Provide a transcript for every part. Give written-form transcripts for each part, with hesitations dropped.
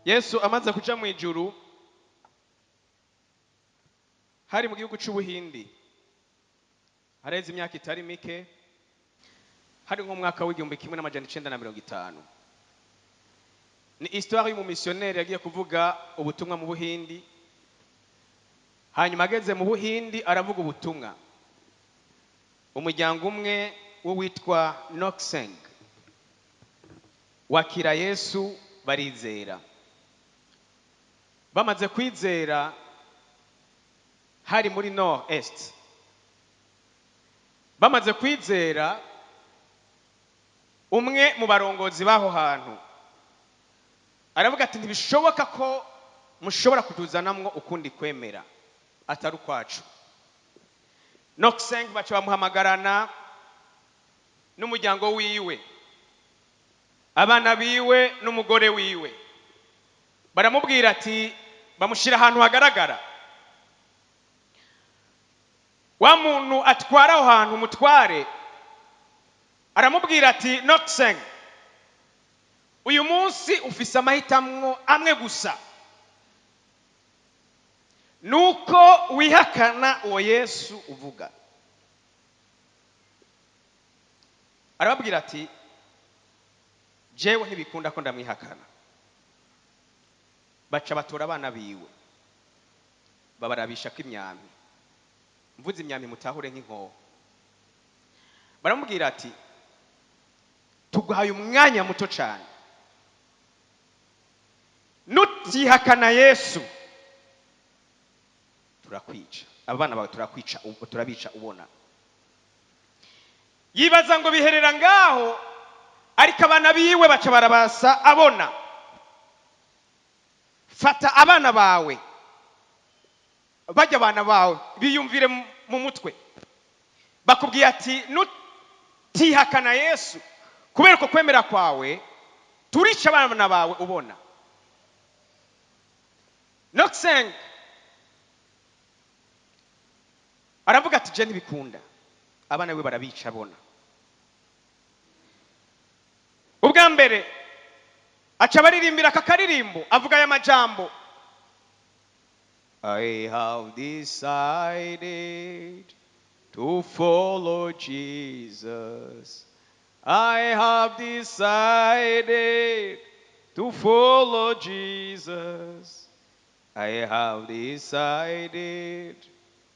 Yesu amaze kuja mu ijuru, hari mu gihugu c'Ubuhindi, hareze imyaka itari mike, hari nko mwaka w'igihumbi kimwe n'amajana 950. Ni histoire y'umumissionnaire yagiye kuvuga ubutumwa mu Buhindi, hanyuma ageze mu Buhindi aravuga ubutumwa. Umuryango umwe witwa Nokseng wakira Yesu barizera. Bamaze kwizera hari muri Nord Est. Bamaze kwizera, umwe mu barongozi baho hantu aravuga ati ntibishoboka ko mushobora kutuzanamwo ukundi kwemera atari kwacu. Nokseng baca bamuhamagarana n'umuryango wiwe, abana biwe n'umugore wiwe. Baramubwira ati bamushira ahantu hagaragara. Wa muntu atwara aho hantu umutware aramubwira ati Nokseng, uyu munsi ufise amahitamwo amwe gusa, nuko wihakana uwo Yesu uvuga. Arababwira ati jewe ntibikunda ko ndamwihakana. Baca batora abana biwe babarabisha ko imyami. Mvuze imyami mutahure nk'inkoho. Baramubwira ati tuguhaye umwanya muto cyane, nutihakana Yesu turakwica, abana bawe turabica ubona. Yibaza ngo biherera ngaho, ariko abana biwe baca barabasa abona. Fata abana bawe, bajya abana bawe biyumvire mu mutwe, bakubwiye ati nutihakana Yesu kubera ko kwemera kwawe turica abana bawe ubona. Nokseng aravuga ati je ntibikunda, abana we barabica abona. Ubwa mbere aca baririmbira aka karirimbo avuga aya majambo: I have decided to follow Jesus. I have decided to follow Jesus. I have decided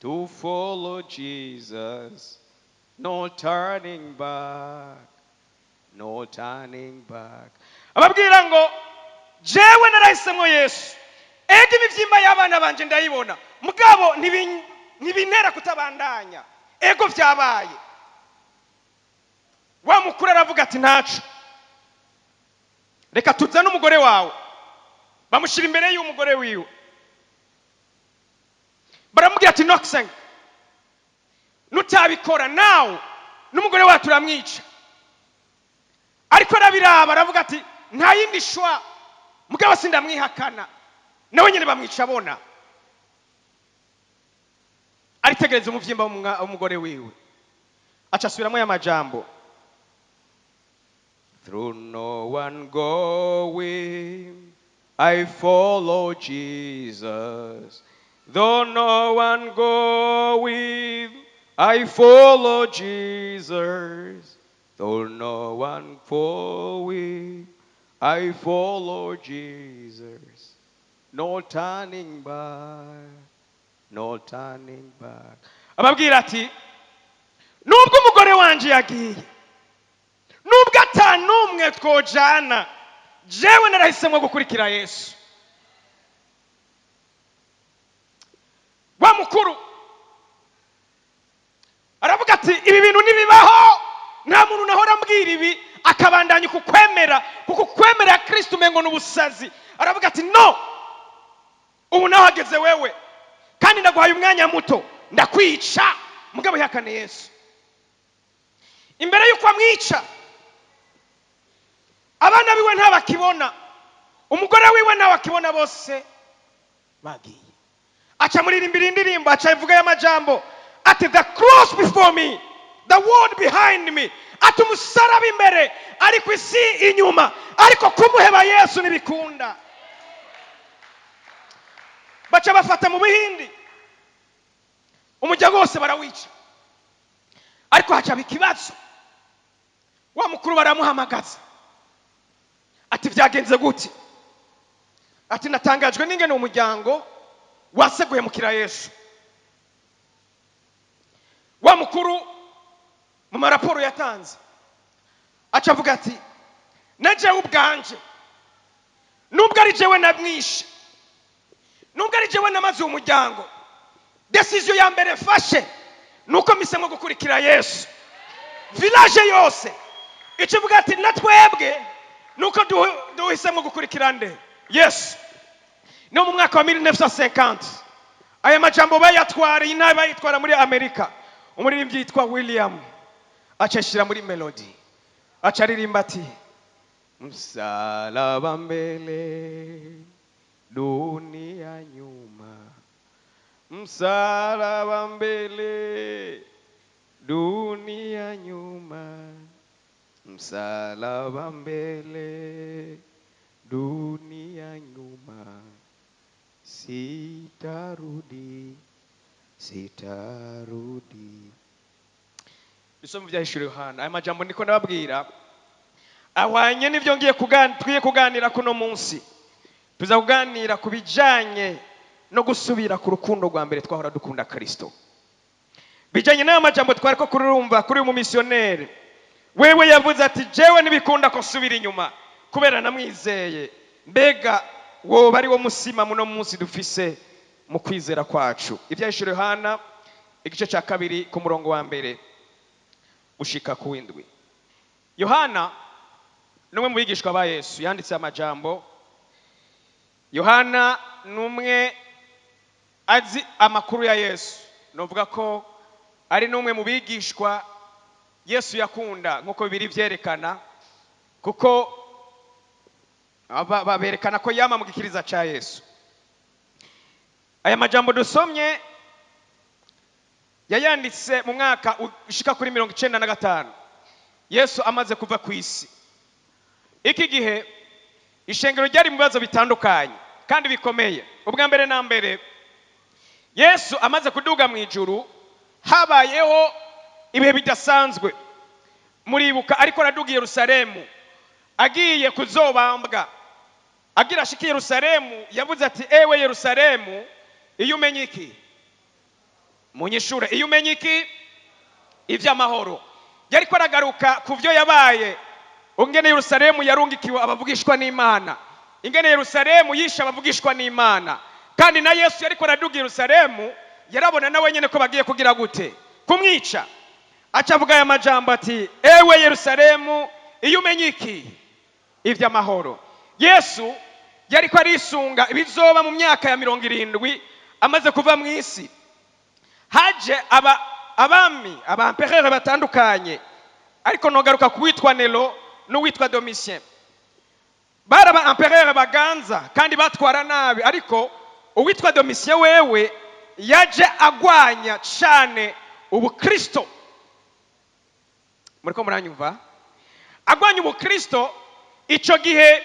to follow Jesus. No turning back. No turning back. Ababwira ngo jewe narahisemwo Yesu. Ega imivyimba y'abana banje ndayibona, mugabo ntibintera kutabandanya. Ego vyabaye. Wa mukuru aravuga ati ntacu, reka tuzane umugore wawe. Bamushira imbere y'umugore wiwe. Baramubwira ati Nokseng, nutabikora nawe n'umugore wawe turamwica. Ariko arabiraba aravuga ati nta yindi shwa, mugabo sindamwihakana. Nawe nyene bamwica abona. Aritegereza umuvyimba w'umugore wiwe, aca asubiramo ya majambo: through no one going, I follow Jesus. Though no one going, I follow Jesus. Though no one going, I follow Jesus. No turning back. No turning back. Ababwira ati nubwo umugore wanje yagiye, nubwo atanumwe twojana, jewe narahisemwo gukurikira Yesu. Wa mukuru aravuga ati ibi bintu nibibaho, nta muntu nahora ambwira ibi akabandanya kukwemera, kuko kwemera ya Kristo umengo n'ubusazi. Aravuga ati no, ubu naho hageze wewe, kandi ndaguhaye umwanya muto, ndakwica, mugabo ihakane Yesu. Imbere yuko amwica, abana biwe ntabakibona, umugore wiwe ntabakibona, bose bagiye. Aca muririmbira indirimbo, aca ivuga ya majambo ati the cross before me, the world behind me. Ati umusaraba imbere, ariko isi inyuma, ariko kumuheba Yesu nibikunda. baca bafata mu Buhindi, umuryango wose barawica. Ariko hacaba ikibazo, wa mukuru baramuhamagaza ati byagenze gute? Ati natangajwe n'ingene umuryango waseguye mukira Yesu. Wa mukuru mu maraporo yatanze aca avuga ati naje ubwanje, nubwo ari jewe namwishe, nubwo ari jewe namaze umuryango, decision ya mbere fashe nuko misemo gukurikira Yesu. Village yose ikivuga ati natwebwe nuko duhisemo gukurikira nde? Yesu. No mu mwaka wa 1950 aya majambo bayatwara inaye bayitwara muri Amerika. Umuririmbyi yitwa William acashira muri melody, acaririmba ati msalaba mbele dunia nyuma, msalaba mbele dunia nyuma, msalaba mbele dunia nyuma, sitarudi sitarudi. Bisoma byahishura Yohana. Aya majambo niko nababwira ahwanye n'ivyo twiye kuganira kuno munsi. Tuza kuganira kubijanye no gusubira ku rukundo rwa mbere twahora dukunda Kristo. Bijanye n'aya majambo twariko kurumva kuri uyu missionnaire, wewe yavuze ati jewe nibikunda ko subira inyuma kubera namwizeye. Mbega wo bari wo musima muno munsi dufise mu kwizera kwacu. Ibyahishura Yohana igice cya 2 ku murongo wa mbere gushika ku w'indwi. Yohana numwe mu bigishwa ba Yesu yanditse amajambo. Yohana numwe azi amakuru ya Yesu, novuga ko ari numwe mu bigishwa Yesu yakunda nkuko bibiri vyerekana, kuko baberekana ko yama mu gikiriza ca Yesu. Aya majambo dusomye yayanditse mu mwaka ushika kuri 95 Yesu amaze kuva ku isi. Iki gihe ishengero ryari mu bibazo bitandukanye kandi bikomeye. Ubwa mbere na mbere Yesu amaze kuduga mu ijuru, habayeho ibihe bidasanzwe. Muribuka ariko araduga Yerusalemu, agiye kuzobambwa. Agira ashiki Yerusalemu yavuze ati ewe Yerusalemu, iyo umenye iki munyishure, iyo umenye iki ivy'amahoro. Yari ko aragaruka ku byo yabaye, ungene Yerusalemu yarungikiwe abavugishwa n'Imana, ingene Yerusalemu yisha abavugishwa n'Imana. Kandi na Yesu yari ko araduga Yerusalemu, yarabona nawe nyene ko bagiye kugira gute kumwica. Acavuga aya majambo ati ewe Yerusalemu, iyo umenye iki ivy'amahoro. Yesu yari ko arisunga ibizoba mu myaka ya 70 amaze kuva mu isi. Haje abami abamperere batandukanye, ariko nogaruka kuwitwa Nero n'uwitwa Domitien. Baraba emperere baganza kandi batwara nabi, ariko uwitwa Domitien wewe yaje agwanya cyane ubukristo. Muriko muranyumva? Agwanya ubukristo. Ico gihe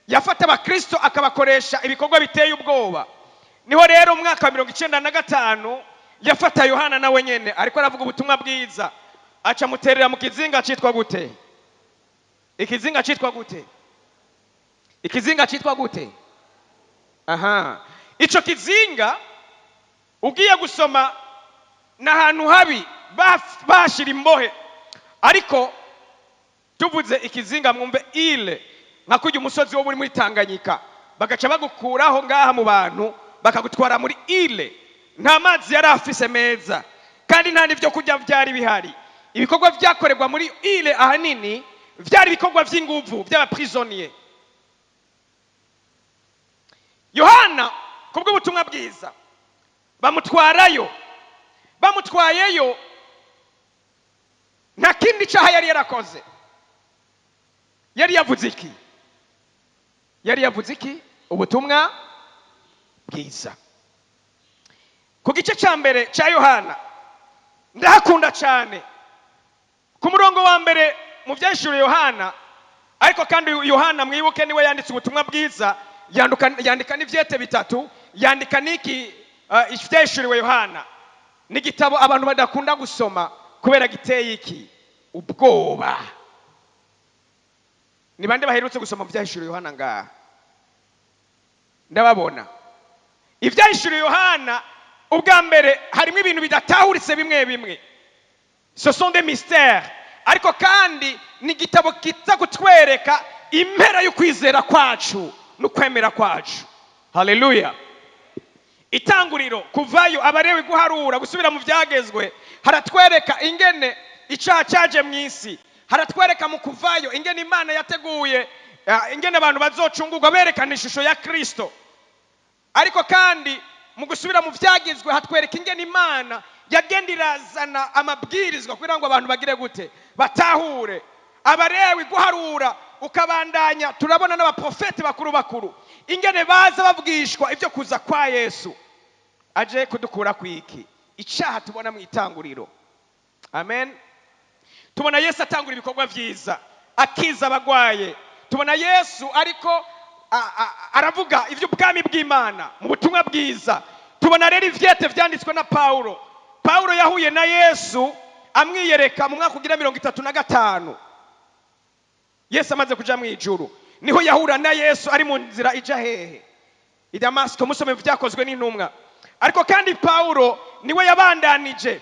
yafata abakristo akabakoresha ibikorwa biteye ubwoba. Niho rero mu mwaka wa 1995 yafata Yohana nawe nyene ariko aravuga ubutumwa bwiza, aca muterera mu kizinga citwa gute? Ikizinga citwa gute? Ikizinga citwa gute? Aha, ico kizinga ugiye gusoma n'ahantu habi bashira imbohe. Ariko tuvuze ikizinga mwumve ile nka kujya umusozi wo muri Tanganyika, bagaca bagukuraho ngaha mu bantu bakagutwara muri ile. Nta mazi yari afise meza kandi nta n'ivyo kujya byari bihari. Ibikorwa byakorerwa muri ile ahanini byari ibikorwa vy'inguvu by'abaprisonnier. Yohana kubwo ubutumwa bwiza bamutwarayo, bamutwayeyo nta kindi cyaha yari yarakoze. Yari yavuze iki? Yari yavuze iki? Ubutumwa bwiza. Ku gice cya mbere cya Yohana ndahakunda cyane. Ku murongo wa mbere mu byashuri Yohana, ariko kandi Yohana mwibuke niwe yanditse ubutumwa bwiza, yandika n'ivyete bitatu. yandika niki ivyeshuriwe Yohana ni gitabo abantu badakunda gusoma kubera giteye iki ubwoba. Ni bande baherutse gusoma ivyeshuriwe Yohana ngaha? Ndababona. Ivyeshuriwe Yohana ubwa mbere harimo ibintu bidatahuritse bimwe bimwe. Ce sont des mystères. Ariko kandi ni gitabo kiza kutwereka impera y'ukwizera kwacu n'ukwemera kwacu. Haleluya. Itanguriro kuvayo abarewe guharura gusubira mu vyagezwe haratwereka ingene icaha caje mw'isi. Haratwereka mu kuvayo ingene Imana yateguye ingene abantu bazocungurwa berekana ishusho ya Kristo. Ariko kandi mu gusubira mu vyagezwe hatwereka ingene Imana yagenda irazana amabwirizwa kugira ngo abantu bagire gute batahure. Abarewe guharura ukabandanya turabona n'abaprofeti bakuru ingene baza babwishwa ivyo kuza kwa Yesu aje kudukura kwiki icaha tubona mu itanguriro. Amen. Tubona Yesu atangura ibikorwa vyiza akiza abagwaye. Tubona Yesu ariko aravuga ivy'ubwami bw'Imana mu butumwa bwiza. Tubona rero ivyete vyanditswe na Paulo yahuye na Yesu amwiyereka mu mwaka ugira 35. Yesu amaze kuja mu ijuru niho yahura na Yesu ari mu nzira ija hehe i Damasiko. Musome vyakozwe n'intumwa. Ariko kandi Paulo niwe yabandanije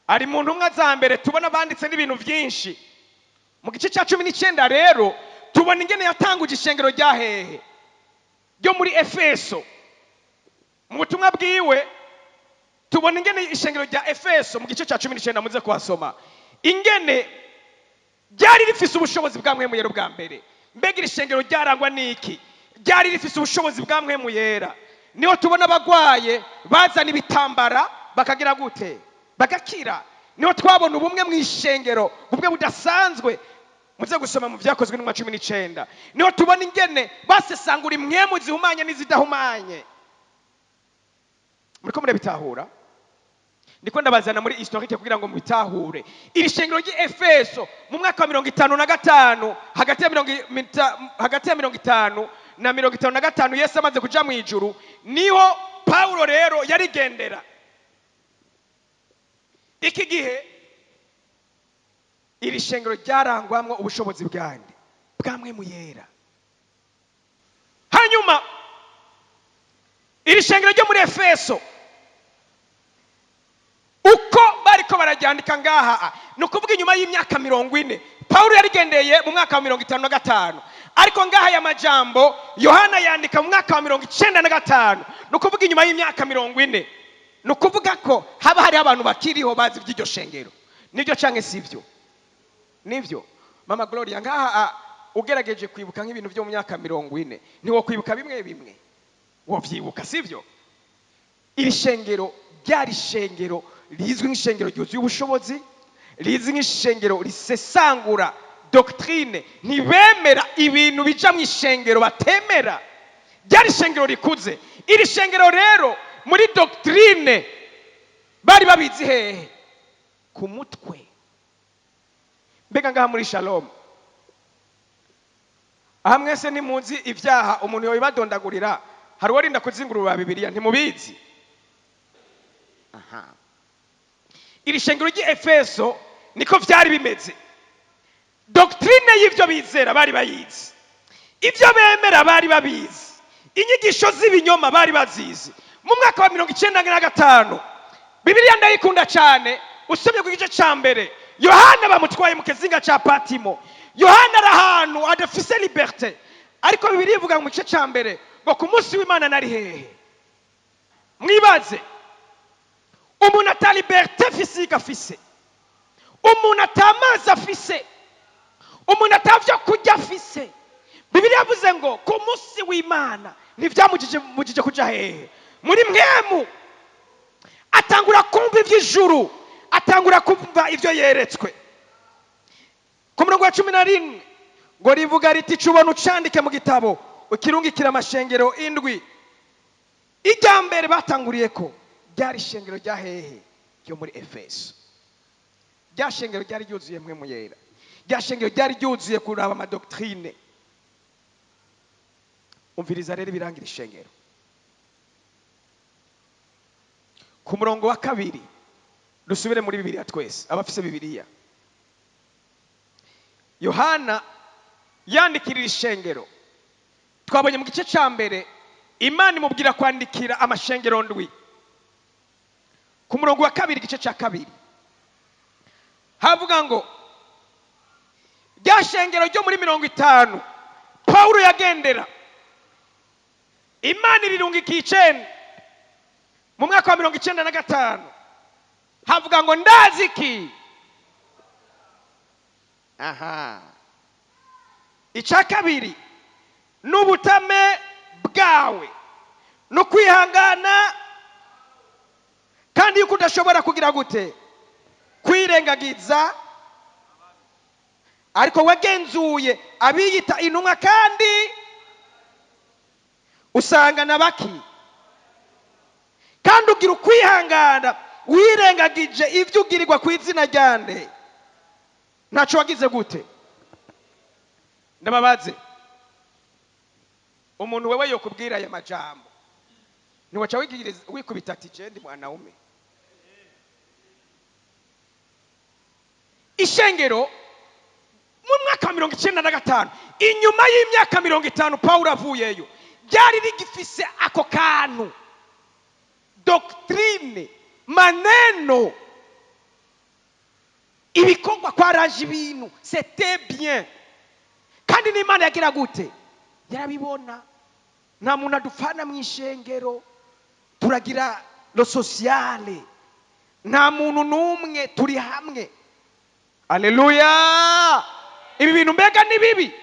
ari mu ntumwa za mbere. Tubona banditse n'ibintu vyinshi mu gice ca 19. Rero tubona ingene yatanguje ishengero rya hehe ryo muri Efeso. Mu butumwa bwiwe tubona ingene ishengero rya Efeso mu gice ca 19 muze kuhasoma ingene ryari rifise ubushobozi bwa Mpwemu Yera bwa mbere. Mbega iri shengero ryarangwa niki? Ryari rifise ubushobozi bwa Mpwemu Yera. Niho tubona abagwaye bazana ibitambara bakagira gute bagakira. Niho twabona ubumwe mu ishengero bumwe budasanzwe muze gusoma mu vyakozwe n'umwa 19. Niho tubona ingene basesangura impwemu zihumanye n'izidahumanye. Muriko murabitahura? Ndiko ndabazana muri historique kugira ngo mubitahure. Iri shengero ry'Efeso mu mwaka wa 55 hagati ya 50 na 55 Yesu amaze kuja mu ijuru niho Paulo rero yarigendera. Iki gihe iri shengero ryarangwamwo ubushobozi bwande bwa Mpwemu Yera. Hanyuma iri shengero ryo muri Efeso uko bariko barajyandika ngaha nukuvuga inyuma y'imyaka 40 Paulo yarigendeye mu mwaka wa 55. Ariko ngaha ya majambo Yohana yandika mu mwaka wa 95 nukuvuga inyuma y'imyaka 40. Nukuvuga ko haba hari abantu bakiriho bazi by'iryo shengero. Nibyo canke sivyo? Nivyo. Mama Gloria ngaha ugerageje kwibuka nk'ibintu byo mu myaka 40 niwo kwibuka bimwe bimwe wovyibuka sivyo? Iri shengero ryari shengero rizwi nk'ishengero ryuzuye ubushobozi, rizwi nk'ishengero risesangura doctrine. Ntibemera ibintu bija mu ishengero batemera. Ryari shengero rikuze. Iri shengero rero muri doctrine bari babizi hehe ku mutwe. Mbega ngaha muri Shalom aha mwese nimuzi ivyaha umuntu yoyibadondagurira hari warinda kuzingurura Bibiliya ntimubizi. Aha. Iri shengero ry'Efeso niko vyari bimeze. Doctrine y'ivyo bizera bari bayizi. Ivyo bemera bari babizi. Inyigisho z'ibinyoma bari bazizi. Mu mwaka wa 95 Bibiliya ndayikunda cyane. Usomye ku gice ca mbere Yohana bamutwaye mu kizinga ca Patimo. Yohana arahantu adafise liberté. Ariko Bibiliya ivuga mu gice ca mbere ngo ku munsi w'Imana nari hehe. Mwibaze umuntu ata liberté physique afise, umuntu atamazi afise, umuntu atavyo kurya afise. Bibiliya yavuze ngo ku munsi w'Imana ntivyamujije kuja hehe muri Mpwemu. Atangura kumva ivy'ijuru, atangura kumva ivyo yeretswe. Ku murongo wa 11 ngo rivuga riti cubona ucandike mu gitabo ukirungikira amashengero 7. Ijya mbere batanguriye ko ryari shengero rya hehe ryo muri Efeso. Rya shengero ryari ryuzuye Mpwemu Yera. Rya shengero ryari ryuzuye kuraba ama doctrine. Umviriza rero birangira ishengero. ku murongo wa kabiri. Dusubire muri Bibiliya twese abafise Bibiliya. Yohana yandikirira ishengero, twabonye mu gice ca mbere Imana imubwira kwandikira amashengero ndwi. Ku murongo wa kabiri igice ca kabiri havuga ngo rya shengero ryo muri 50 Paulo yagendera, Imana irirungikiye 9 mu mwaka wa 95. Havuga ngo ndazi iki? Ica kabiri n'ubutame bwawe no kwihangana, kandi yuko udashobora kugira gute kwirengagiza, ariko wagenzuye abiyita intumwa kandi usanga nabaki, kandi ugira ukwihangana wirengagije ibyo ugirirwa ku izina ryande. Ntaco wagize gute? Ndababaze, umuntu wewe yokubwira aya majambo ntiwaca wikubita ati je ndi mwanaume? Ishengero mu mwaka wa 95 inyuma y'imyaka 50 Paulo avuyeyo ryari rigifise ako kantu doctrine, maneno, ibikorwa kwaraje ibintu, c'était bien. Kandi n'Imana yagira gute? Yarabibona. Nta muntu adufana mu ishengero, turagira lo sociale, nta muntu numwe, turi hamwe. Haleluya! Ibi bintu mbega ni bibi?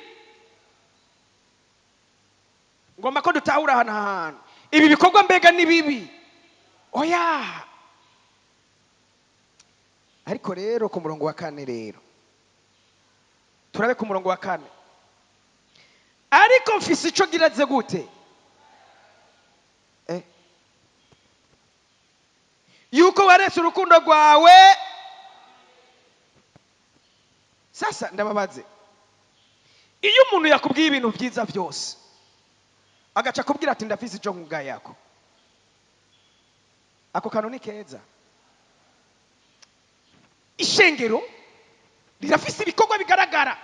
Ngomba ko dutahura hano. Ibi bikorwa mbega ni bibi? Oya! Ariko rero ku murongo wa 4 rero turabe ku murongo wa 4. Ariko mfise ico giraze gute? Yuko waretse urukundo rwawe. Sasa ndababaze, iyo umuntu yakubwiye ibintu byiza byose agaca kubwira ati ndafise ico nkuga yako, ako kanoni keza? Ishengero rirafise ibikorwa bigaragara,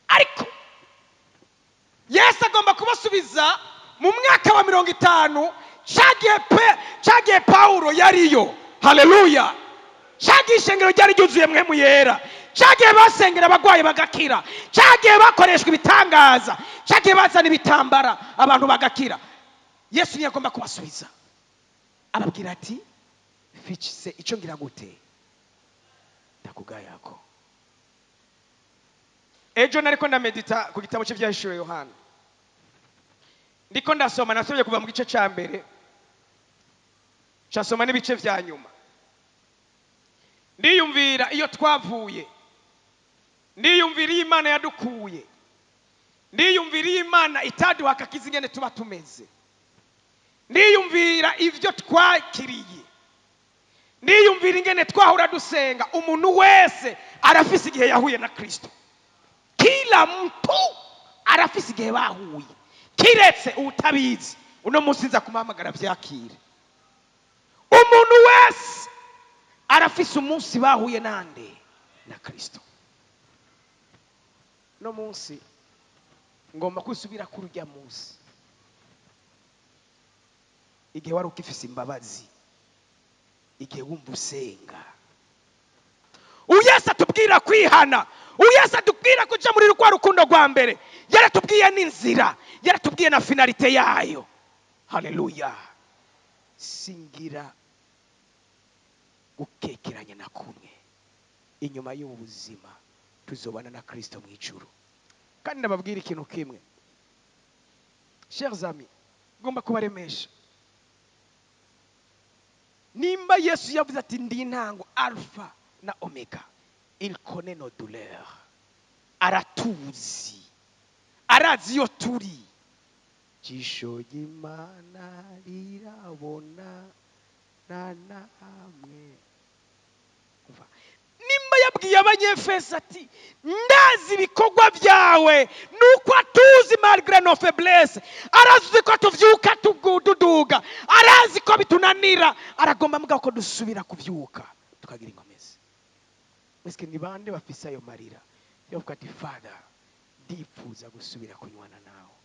ariko Yesu agomba kubasubiza mu mwaka wa 50 cagiye Paulo yariyo. Haleluya! Cagiye ishengero ryari ryuzuye mwemu yera, cagiye basengera abagwaye bagakira, cagiye bakoreshwa ibitangaza, cagiye bazana ibitambara abantu bagakira. Yesu niye agomba kubasubiza, ababwira ati fichise ico ngira gute ndakugayako. Ejo nariko ndamedita ku gitabo cy'Ivyahishuriwe Yohana, ndiko ndasoma, nasomye kuva mu gice ca mbere, cyasoma n'ibice vya nyuma. Ndiyumvira iyo twavuye, ndiyumvira Imana yadukuye, ndiyumvira Imana itaduhaka kizingene tuba tumeze, ndiyumvira ivyo twakiriye, ndiyumvira ingene twahura dusenga. Umuntu wese arafise igihe yahuye na Kristo, kila mtu arafise igihe bahuye, kiretse utabizi uno munsi nza kumamagara vyakire. Umuntu wese arafise umunsi bahuye nande na Kristo. No munsi ngomba kusubira kurya munsi, igihe wari ukifise imbabazi, igihe wumva usenga. Uyesa tubwira kwihana, uyesa tubwira kuja muri rwa rukundo rwa mbere, yaratubwiye n'inzira, yaratubwiye na finalite yayo. Haleluya! Singira gukekeranya na kumwe, inyuma y'ubuzima tuzobana na Kristo mu ijuru. Kandi ndababwira ikintu kimwe, chers amis, ngomba kubaremesha. Nimba Yesu yavuze ati ndi intango, alpha na omega, il connaît nos douleurs, aratuzi, arazi iyo turi. Jisho y'Imana rirabona na namwe. Nimba yabwiye abanyefeso ati ndazi ibikorwa byawe nuko atuzi malgré nos faiblesses, arazi ko tuvyuka tuduga, arazi ko bitunanira, aragomba mbwa ko dusubira kuvyuka tukagira inkomezi. Eske ni bande bafise ayo marira yo kati Father ndipfuza gusubira kunywana nawe.